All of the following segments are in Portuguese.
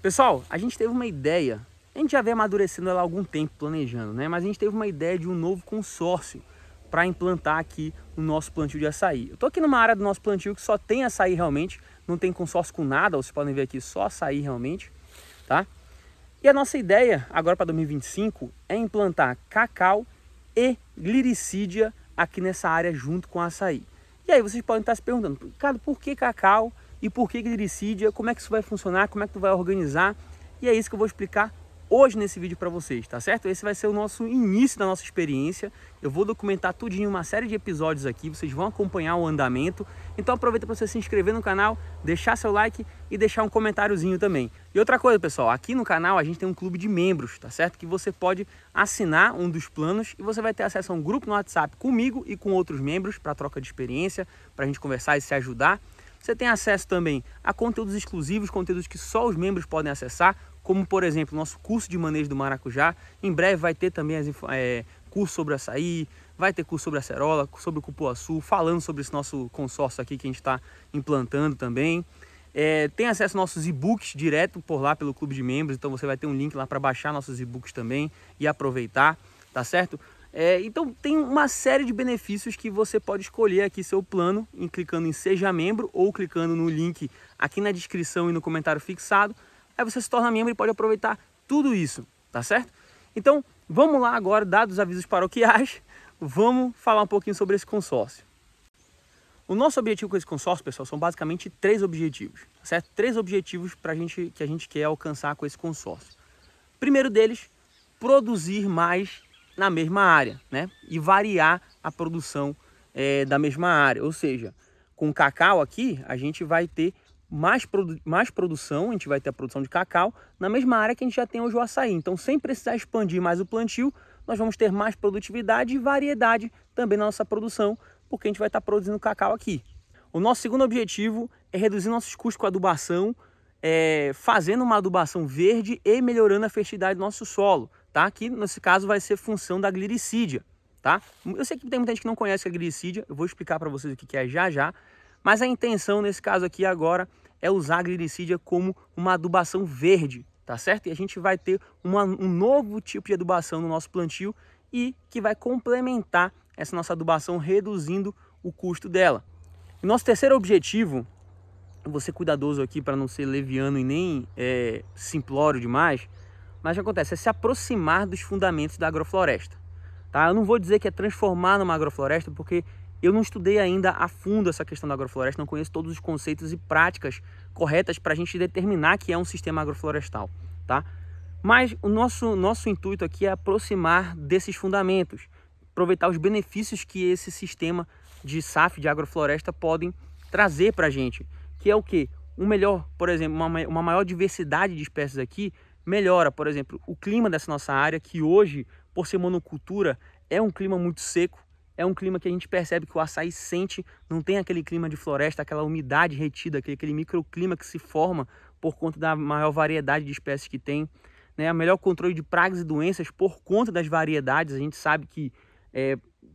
Pessoal, a gente teve uma ideia, a gente já vem amadurecendo ela há algum tempo, planejando, né? Mas a gente teve uma ideia de um novo consórcio para implantar aqui no nosso plantio de açaí. Eu tô aqui numa área do nosso plantio que só tem açaí realmente, não tem consórcio com nada, vocês podem ver aqui só açaí realmente, tá? E a nossa ideia agora para 2025 é implantar cacau e gliricídia aqui nessa área junto com açaí. E aí vocês podem estar se perguntando, Ricardo, por que cacau e por que gliricídia? Como é que isso vai funcionar? Como é que tu vai organizar? E é isso que eu vou explicar hoje nesse vídeo para vocês, tá certo? Esse vai ser o nosso início da nossa experiência. Eu vou documentar tudinho, uma série de episódios aqui, vocês vão acompanhar o andamento. Então aproveita para você se inscrever no canal, deixar seu like e deixar um comentáriozinho também. E outra coisa, pessoal, aqui no canal a gente tem um clube de membros, tá certo? Que você pode assinar um dos planos e você vai ter acesso a um grupo no WhatsApp comigo e com outros membros para troca de experiência, para a gente conversar e se ajudar. Você tem acesso também a conteúdos exclusivos, conteúdos que só os membros podem acessar, como por exemplo, nosso curso de manejo do maracujá. Em breve vai ter também curso sobre açaí, vai ter curso sobre acerola, sobre o cupuaçu, falando sobre esse nosso consórcio aqui que a gente está implantando também. Tem acesso aos nossos e-books direto por lá pelo clube de membros, então você vai ter um link lá para baixar nossos e-books também e aproveitar, tá certo? Então tem uma série de benefícios que você pode escolher aqui seu plano, clicando em Seja Membro ou clicando no link aqui na descrição e no comentário fixado. Aí você se torna membro e pode aproveitar tudo isso, tá certo? Então vamos lá agora, dados os avisos paroquiais, vamos falar um pouquinho sobre esse consórcio. O nosso objetivo com esse consórcio, pessoal, são basicamente 3 objetivos, tá certo? 3 objetivos que a gente quer alcançar com esse consórcio. Primeiro deles, produzir mais na mesma área, né? E variar a produção da mesma área. Ou seja, com cacau aqui, a gente vai ter mais produção, a gente vai ter a produção de cacau na mesma área que a gente já tem hoje o açaí. Então, sem precisar expandir mais o plantio, nós vamos ter mais produtividade e variedade também na nossa produção, porque a gente vai estar produzindo cacau aqui. O nosso segundo objetivo é reduzir nossos custos com adubação, fazendo uma adubação verde e melhorando a fertilidade do nosso solo, tá? Que nesse caso vai ser função da gliricídia, tá? Eu sei que tem muita gente que não conhece a gliricídia, eu vou explicar para vocês o que é já, mas a intenção nesse caso aqui agora é usar a gliricídia como uma adubação verde, tá certo? E a gente vai ter um novo tipo de adubação no nosso plantio e que vai complementar essa nossa adubação, reduzindo o custo dela. E nosso terceiro objetivo, eu vou ser cuidadoso aqui para não ser leviano e nem simplório demais, mas o que acontece é se aproximar dos fundamentos da agrofloresta, tá? Eu não vou dizer que é transformar numa agrofloresta, porque eu não estudei ainda a fundo essa questão da agrofloresta, não conheço todos os conceitos e práticas corretas para a gente determinar que é um sistema agroflorestal, tá? Mas o nosso intuito aqui é aproximar desses fundamentos, aproveitar os benefícios que esse sistema de SAF, de agrofloresta, podem trazer para a gente, que é o quê? Por exemplo, uma maior diversidade de espécies aqui melhora, por exemplo, o clima dessa nossa área, que hoje, por ser monocultura, é um clima muito seco, é um clima que a gente percebe que o açaí sente, não tem aquele clima de floresta, aquela umidade retida, aquele microclima que se forma por conta da maior variedade de espécies que tem, né? O melhor controle de pragas e doenças por conta das variedades. A gente sabe que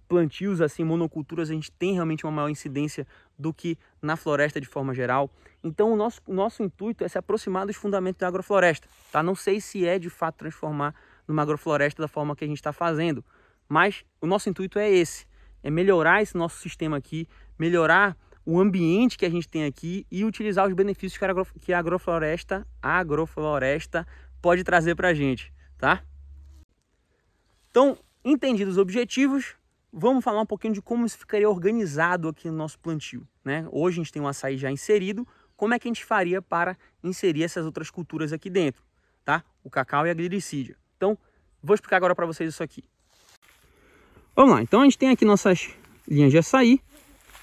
plantios assim, monoculturas, a gente tem realmente uma maior incidência do que na floresta de forma geral. Então o nosso intuito é se aproximar dos fundamentos da agrofloresta, tá? Não sei se é de fato transformar numa agrofloresta da forma que a gente está fazendo, mas o nosso intuito é esse, é melhorar esse nosso sistema aqui, melhorar o ambiente que a gente tem aqui e utilizar os benefícios que a agrofloresta pode trazer para a gente, tá? Então, entendidos os objetivos, vamos falar um pouquinho de como isso ficaria organizado aqui no nosso plantio, né? Hoje a gente tem um açaí já inserido, como é que a gente faria para inserir essas outras culturas aqui dentro, tá? O cacau e a gliricídia. Então, vou explicar agora para vocês isso aqui. Vamos lá, então a gente tem aqui nossas linhas de açaí,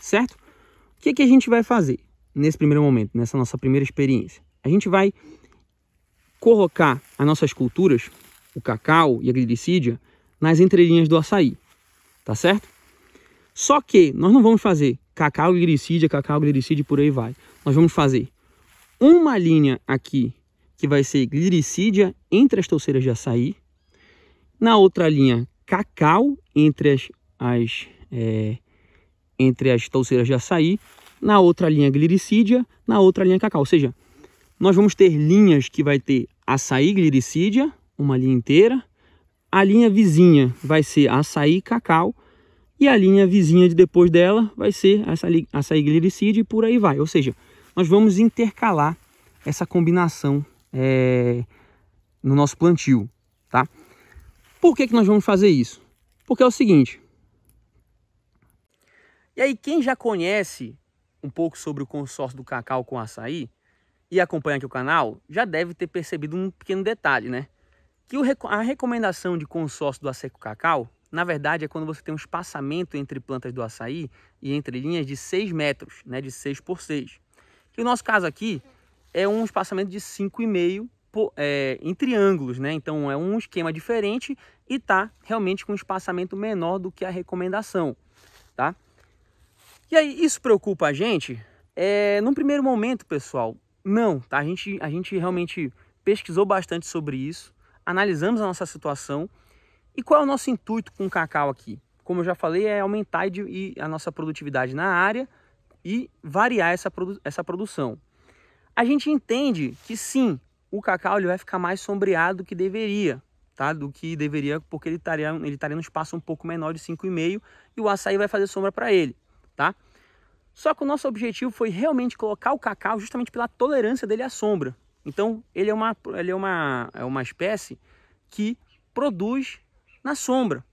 certo? O que a gente vai fazer nesse primeiro momento, nessa nossa primeira experiência? A gente vai colocar as nossas culturas, o cacau e a gliricídia, nas entrelinhas do açaí, tá certo? Só que nós não vamos fazer cacau, gliricídia e por aí vai. Nós vamos fazer uma linha aqui que vai ser gliricídia entre as touceiras de açaí, na outra linha cacau entre as touceiras de açaí, na outra linha gliricídia, na outra linha cacau. Ou seja, nós vamos ter linhas que vai ter açaí glicídia, uma linha inteira. A linha vizinha vai ser açaí cacau. E a linha vizinha de depois dela vai ser açaí glicídia e por aí vai. Ou seja, nós vamos intercalar essa combinação no nosso plantio, tá? Por que nós vamos fazer isso? Porque é o seguinte. E aí, quem já conhece um pouco sobre o consórcio do cacau com açaí e acompanha aqui o canal, já deve ter percebido um pequeno detalhe, né? Que a recomendação de consórcio do açaí com cacau, na verdade, é quando você tem um espaçamento entre plantas do açaí e entre linhas de 6 metros, né? De 6 por 6. E o nosso caso aqui é um espaçamento de 5,5 em triângulos, né? Então é um esquema diferente e tá realmente com um espaçamento menor do que a recomendação, tá? E aí, isso preocupa a gente? Num primeiro momento, pessoal, não, tá? A gente realmente pesquisou bastante sobre isso, analisamos a nossa situação. E qual é o nosso intuito com o cacau aqui? Como eu já falei, é aumentar a nossa produtividade na área e variar essa produção. A gente entende que sim, o cacau ele vai ficar mais sombreado do que deveria, tá? Porque ele estaria num espaço um pouco menor de 5,5 e o açaí vai fazer sombra para ele, tá? Só que o nosso objetivo foi realmente colocar o cacau justamente pela tolerância dele à sombra. Então, ele é uma espécie que produz na sombra,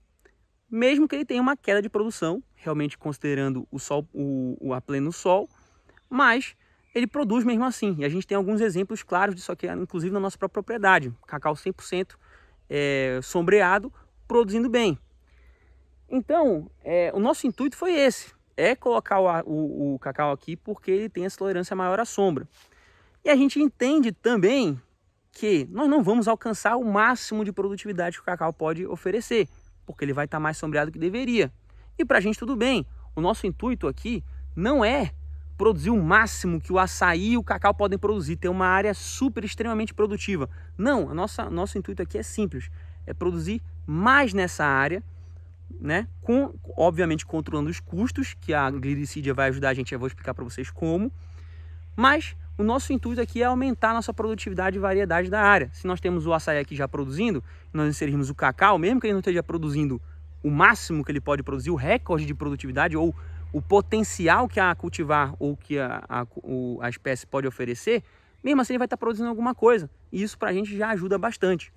mesmo que ele tenha uma queda de produção, realmente considerando o sol, a pleno sol, mas ele produz mesmo assim. E a gente tem alguns exemplos claros disso aqui, inclusive na nossa própria propriedade. Cacau 100% sombreado, produzindo bem. Então, o nosso intuito foi esse, colocar o cacau aqui porque ele tem essa tolerância maior à sombra. E a gente entende também que nós não vamos alcançar o máximo de produtividade que o cacau pode oferecer, porque ele vai estar mais sombreado que deveria. E para a gente tudo bem, o nosso intuito aqui não é produzir o máximo que o açaí e o cacau podem produzir, ter uma área super extremamente produtiva. Não, nosso intuito aqui é simples, é produzir mais nessa área, né? Obviamente controlando os custos, que a glicídia vai ajudar a gente, eu vou explicar para vocês como, mas o nosso intuito aqui é aumentar a nossa produtividade e variedade da área. Se nós temos o açaí aqui já produzindo, nós inserirmos o cacau, mesmo que ele não esteja produzindo o máximo que ele pode produzir, o recorde de produtividade ou o potencial que a cultivar ou que a espécie pode oferecer, mesmo assim ele vai estar produzindo alguma coisa. E isso para a gente já ajuda bastante.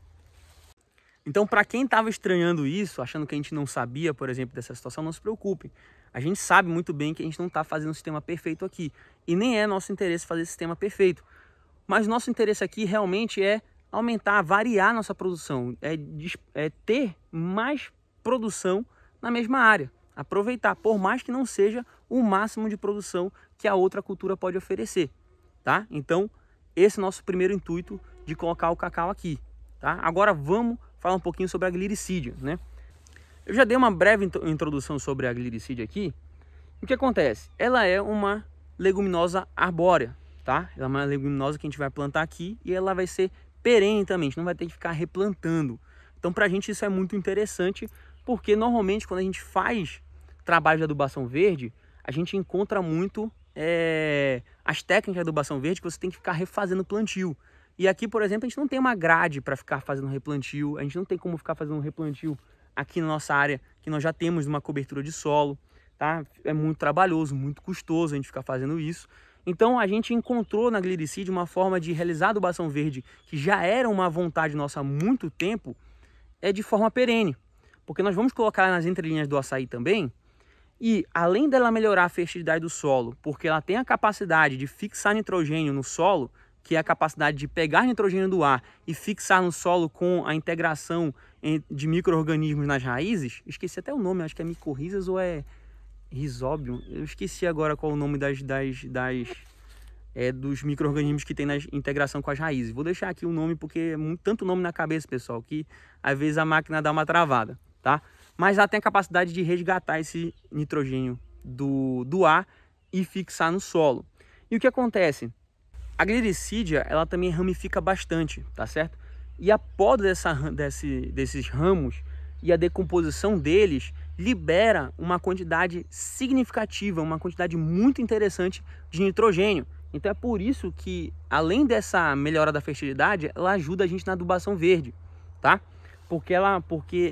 Então, para quem estava estranhando isso, achando que a gente não sabia, por exemplo, dessa situação, não se preocupe. A gente sabe muito bem que a gente não está fazendo um sistema perfeito aqui. E nem é nosso interesse fazer esse sistema perfeito. Mas nosso interesse aqui realmente é aumentar, variar nossa produção. É ter mais produção na mesma área. Aproveitar, por mais que não seja o máximo de produção que a outra cultura pode oferecer. Tá? Então, esse é o nosso primeiro intuito de colocar o cacau aqui. Tá? Agora vamos falar um pouquinho sobre a glicídia, né? Eu já dei uma breve introdução sobre a glicídia aqui. O que acontece? Ela é uma leguminosa arbórea, tá? Ela é uma leguminosa que a gente vai plantar aqui e ela vai ser perene também, a gente não vai ter que ficar replantando. Então, pra gente isso é muito interessante, porque normalmente quando a gente faz trabalho de adubação verde, a gente encontra muito as técnicas de adubação verde que você tem que ficar refazendo o plantio. E aqui, por exemplo, a gente não tem uma grade para ficar fazendo replantio, a gente não tem como ficar fazendo replantio aqui na nossa área, que nós já temos uma cobertura de solo, tá? É muito trabalhoso, muito custoso a gente ficar fazendo isso. Então a gente encontrou na glicídia uma forma de realizar a adubação verde, que já era uma vontade nossa há muito tempo, de forma perene. Porque nós vamos colocar nas entrelinhas do açaí também, e além dela melhorar a fertilidade do solo, porque ela tem a capacidade de fixar nitrogênio no solo, que é a capacidade de pegar nitrogênio do ar e fixar no solo com a integração de micro-organismos nas raízes. Esqueci até o nome, acho que é micorrizas ou é rizóbio. Eu esqueci agora qual é o nome dos micro-organismos que tem na integração com as raízes. Vou deixar aqui o nome porque é tanto nome na cabeça, pessoal, que às vezes a máquina dá uma travada, tá? Mas ela tem a capacidade de resgatar esse nitrogênio do ar e fixar no solo. E o que acontece? A glicídia, ela também ramifica bastante, tá certo? E a poda desses ramos e a decomposição deles libera uma quantidade significativa, uma quantidade muito interessante de nitrogênio, Então é por isso que, além dessa melhora da fertilidade, ela ajuda a gente na adubação verde, tá? Porque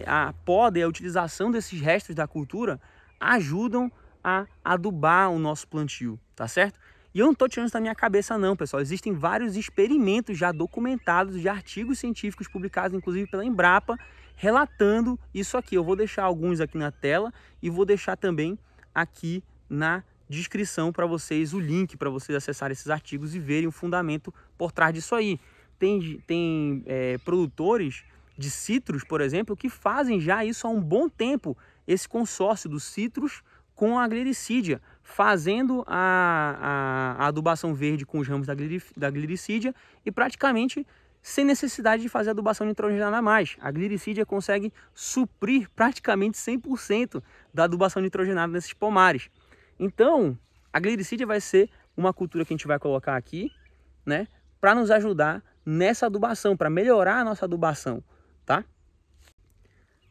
a poda e a utilização desses restos da cultura ajudam a adubar o nosso plantio, tá certo? E eu não estou tirando isso da minha cabeça não, pessoal. Existem vários experimentos já documentados, de artigos científicos publicados, inclusive pela Embrapa, relatando isso aqui. Eu vou deixar alguns aqui na tela e vou deixar também aqui na descrição para vocês o link para vocês acessarem esses artigos e verem o fundamento por trás disso aí. Tem produtores de citros, por exemplo, que fazem já isso há um bom tempo, esse consórcio dos citros com a glericídia, fazendo a adubação verde com os ramos da glericídia e praticamente sem necessidade de fazer adubação nitrogenada mais. A glericídia consegue suprir praticamente 100% da adubação nitrogenada nesses pomares. Então, a glericídia vai ser uma cultura que a gente vai colocar aqui, né, para nos ajudar nessa adubação, para melhorar a nossa adubação, tá?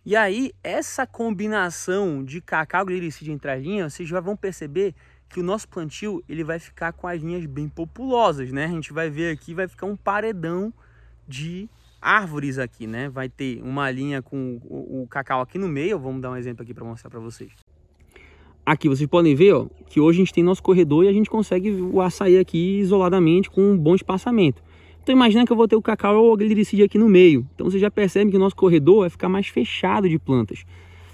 E aí, essa combinação de cacau e glericídia entre as linhas, vocês já vão perceber que o nosso plantio ele vai ficar com as linhas bem populosas, né? A gente vai ver aqui, vai ficar um paredão de árvores aqui, né? Vai ter uma linha com o cacau aqui no meio, vamos dar um exemplo aqui para mostrar para vocês. Aqui vocês podem ver, ó, que hoje a gente tem nosso corredor e a gente consegue o açaí aqui isoladamente com um bom espaçamento. Então imagina que eu vou ter o cacau ou a glericídia aqui no meio. Então você já percebe que o nosso corredor vai ficar mais fechado de plantas.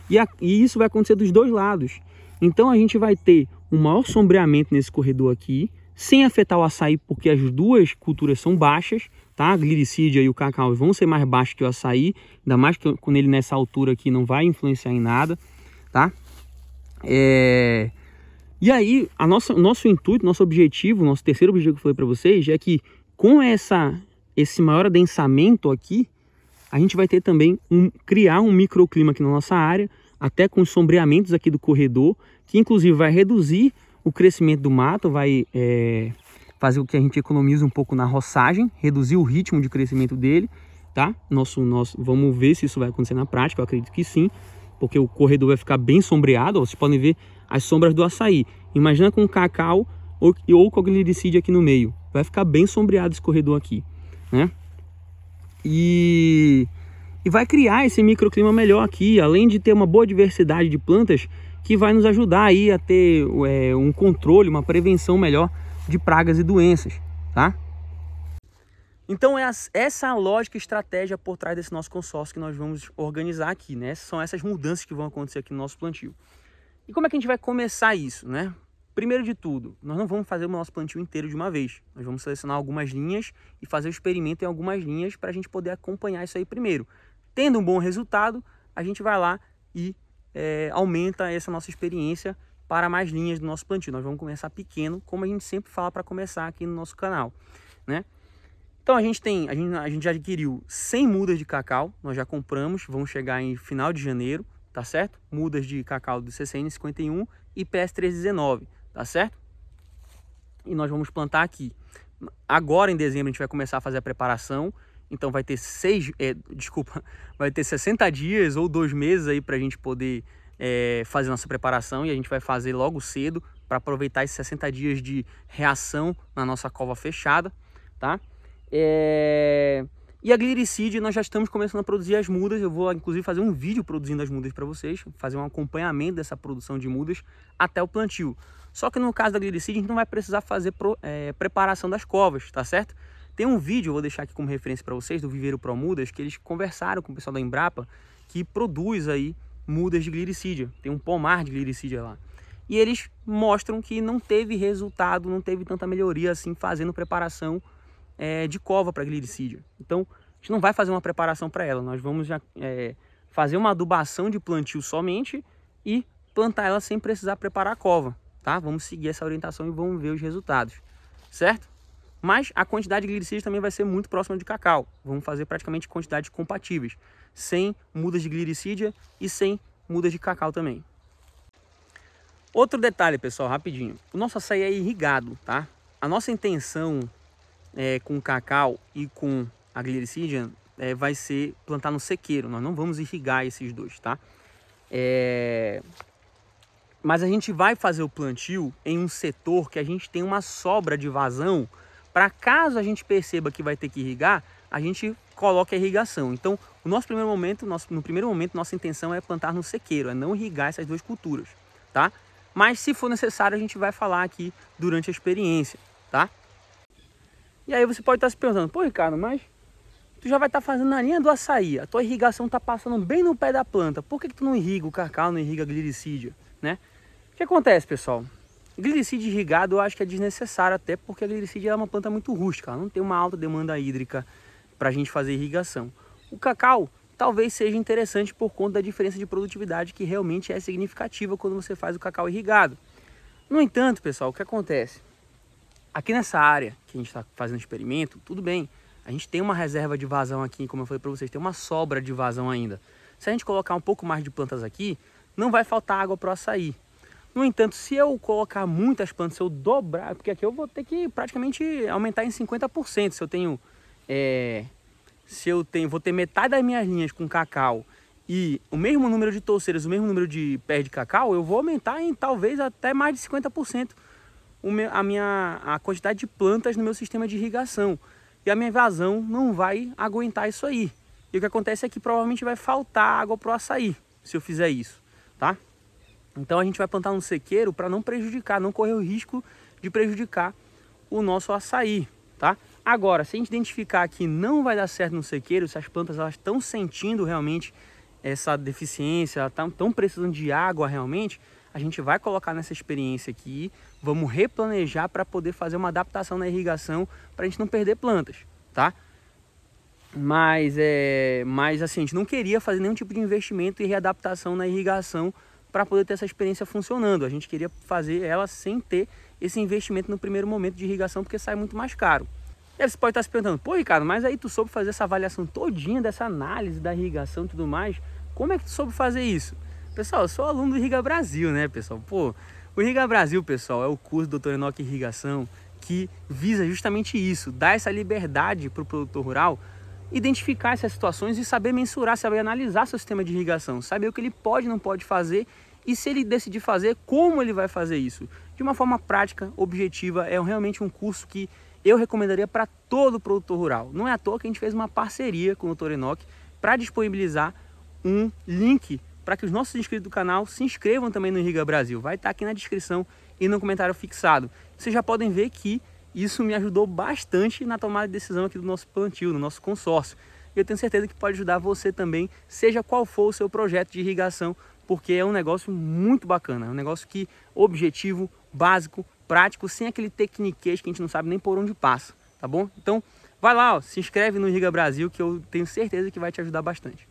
E isso vai acontecer dos dois lados. Então a gente vai ter um maior sombreamento nesse corredor aqui, sem afetar o açaí, porque as duas culturas são baixas, tá? A glericídia e o cacau vão ser mais baixos que o açaí, ainda mais que quando ele nessa altura aqui não vai influenciar em nada, tá? E aí, nosso intuito, nosso objetivo, nosso terceiro objetivo que eu falei para vocês é que com esse maior adensamento aqui, a gente vai ter também criar um microclima aqui na nossa área, até com os sombreamentos aqui do corredor, que inclusive vai reduzir o crescimento do mato, vai fazer com que a gente economize um pouco na roçagem, reduzir o ritmo de crescimento dele, tá? Vamos ver se isso vai acontecer na prática, eu acredito que sim, porque o corredor vai ficar bem sombreado, ó, vocês podem ver as sombras do açaí. Imagina com cacau ou com a glericídia aqui no meio, vai ficar bem sombreado esse corredor aqui, né? E vai criar esse microclima melhor aqui, além de ter uma boa diversidade de plantas que vai nos ajudar aí a ter um controle, uma prevenção melhor de pragas e doenças, tá? Então essa a lógica e estratégia por trás desse nosso consórcio que nós vamos organizar aqui, né? São essas mudanças que vão acontecer aqui no nosso plantio. E como é que a gente vai começar isso, né? Primeiro de tudo, nós não vamos fazer o nosso plantio inteiro de uma vez. Nós vamos selecionar algumas linhas e fazer o experimento em algumas linhas para a gente poder acompanhar isso aí primeiro. Tendo um bom resultado, a gente vai lá e aumenta essa nossa experiência para mais linhas do nosso plantio. Nós vamos começar pequeno, como a gente sempre fala para começar aqui no nosso canal, né? Então a gente já adquiriu 100 mudas de cacau, nós já compramos, vão chegar em final de janeiro, tá certo? Mudas de cacau do CCN 51 e PS 319, tá certo? E nós vamos plantar aqui. Agora em dezembro a gente vai começar a fazer a preparação, então vai ter 60 dias ou 2 meses aí para a gente poder fazer nossa preparação, e a gente vai fazer logo cedo para aproveitar esses 60 dias de reação na nossa cova fechada, tá? E a glericídia, nós já estamos começando a produzir as mudas. Eu vou inclusive fazer um vídeo produzindo as mudas para vocês, fazer um acompanhamento dessa produção de mudas até o plantio. Só que no caso da glericídia a gente não vai precisar fazer preparação das covas, tá certo? Tem um vídeo, eu vou deixar aqui como referência para vocês, do Viveiro Pro Mudas, que eles conversaram com o pessoal da Embrapa, que produz aí mudas de glericídia. Tem um pomar de glericídia lá. E eles mostram que não teve resultado, não teve tanta melhoria assim fazendo preparação de cova para glericídia. Então a gente não vai fazer uma preparação para ela, nós vamos já fazer uma adubação de plantio somente e plantar ela sem precisar preparar a cova, tá? Vamos seguir essa orientação e vamos ver os resultados, certo? Mas a quantidade de glericídia também vai ser muito próxima de cacau. Vamos fazer praticamente quantidades compatíveis, sem mudas de glericídia e sem mudas de cacau também. Outro detalhe, pessoal, rapidinho. O nosso açaí é irrigado, tá? A nossa intenção com o cacau e com a glericídia vai ser plantar no sequeiro. Nós não vamos irrigar esses dois, tá? Mas a gente vai fazer o plantio em um setor que a gente tem uma sobra de vazão, para caso a gente perceba que vai ter que irrigar, a gente coloca a irrigação. Então, no primeiro momento, nossa intenção é plantar no sequeiro, é não irrigar essas duas culturas, tá? Mas se for necessário, a gente vai falar aqui durante a experiência, tá? E aí você pode estar se perguntando, pô, Ricardo, mas tu já vai estar fazendo na linha do açaí, a tua irrigação está passando bem no pé da planta, por que tu não irriga o cacau, não irriga a glicídia, né? O que acontece, pessoal? Glicídia irrigado eu acho que é desnecessário, até porque a glicídia é uma planta muito rústica, ela não tem uma alta demanda hídrica para a gente fazer irrigação. O cacau talvez seja interessante por conta da diferença de produtividade que realmente é significativa quando você faz o cacau irrigado. No entanto, pessoal, o que acontece? Aqui nessa área que a gente está fazendo experimento, tudo bem, a gente tem uma reserva de vazão aqui, como eu falei para vocês, tem uma sobra de vazão ainda. Se a gente colocar um pouco mais de plantas aqui, não vai faltar água para o açaí. No entanto, se eu colocar muitas plantas, se eu dobrar, porque aqui eu vou ter que praticamente aumentar em 50%. Vou ter metade das minhas linhas com cacau e o mesmo número de touceiras, o mesmo número de pés de cacau, eu vou aumentar em talvez até mais de 50% a quantidade de plantas no meu sistema de irrigação. E a minha vazão não vai aguentar isso aí. E o que acontece é que provavelmente vai faltar água para o açaí, se eu fizer isso, tá? Então a gente vai plantar no sequeiro para não prejudicar, não correr o risco de prejudicar o nosso açaí, tá? Agora, se a gente identificar que não vai dar certo no sequeiro, se as plantas estão sentindo realmente essa deficiência, estão precisando de água realmente, a gente vai colocar nessa experiência aqui, vamos replanejar para poder fazer uma adaptação na irrigação para a gente não perder plantas, tá? Mas assim, a gente não queria fazer nenhum tipo de investimento e readaptação na irrigação para poder ter essa experiência funcionando. A gente queria fazer ela sem ter esse investimento no primeiro momento de irrigação, porque sai muito mais caro. E aí você pode estar se perguntando, pô, Ricardo, mas aí tu soube fazer essa avaliação todinha dessa análise da irrigação e tudo mais, como é que tu soube fazer isso? Pessoal, eu sou aluno do Irriga Brasil, né, pessoal? Pô, o Irriga Brasil, pessoal, é o curso do Dr. Enoque Irrigação que visa justamente isso, dar essa liberdade para o produtor rural identificar essas situações e saber mensurar, saber analisar seu sistema de irrigação, saber o que ele pode e não pode fazer e se ele decidir fazer, como ele vai fazer isso. De uma forma prática, objetiva, é realmente um curso que eu recomendaria para todo produtor rural. Não é à toa que a gente fez uma parceria com o Dr. Enoque para disponibilizar um link para que os nossos inscritos do canal se inscrevam também no Irriga Brasil. Vai estar aqui na descrição e no comentário fixado. Vocês já podem ver que isso me ajudou bastante na tomada de decisão aqui do nosso plantio, no nosso consórcio. E eu tenho certeza que pode ajudar você também, seja qual for o seu projeto de irrigação, porque é um negócio muito bacana, é um negócio que objetivo, básico, prático, sem aquele tecniquez que a gente não sabe nem por onde passa, tá bom? Então, vai lá, ó, se inscreve no Irriga Brasil que eu tenho certeza que vai te ajudar bastante.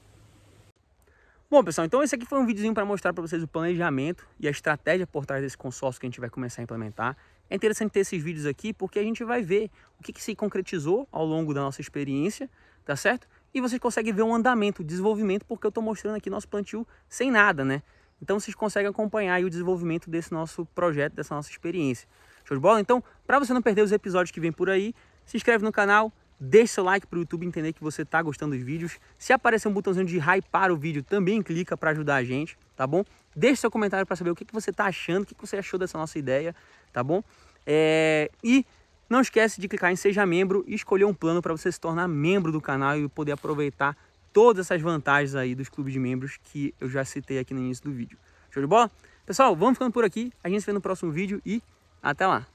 Bom, pessoal, então esse aqui foi um videozinho para mostrar para vocês o planejamento e a estratégia por trás desse consórcio que a gente vai começar a implementar. É interessante ter esses vídeos aqui porque a gente vai ver o que se concretizou ao longo da nossa experiência, tá certo? E vocês conseguem ver um andamento, o desenvolvimento, porque eu estou mostrando aqui nosso plantio sem nada, né? Então vocês conseguem acompanhar aí o desenvolvimento desse nosso projeto, dessa nossa experiência. Show de bola? Então, para você não perder os episódios que vem por aí, se inscreve no canal, deixa seu like para o YouTube entender que você está gostando dos vídeos. Se aparecer um botãozinho de hypar o vídeo, também clica para ajudar a gente, tá bom? Deixe seu comentário para saber o que você está achando, o que você achou dessa nossa ideia, tá bom? E não esquece de clicar em Seja Membro e escolher um plano para você se tornar membro do canal e poder aproveitar todas essas vantagens aí dos clubes de membros que eu já citei aqui no início do vídeo. Show de bola? Pessoal, vamos ficando por aqui. A gente se vê no próximo vídeo e até lá!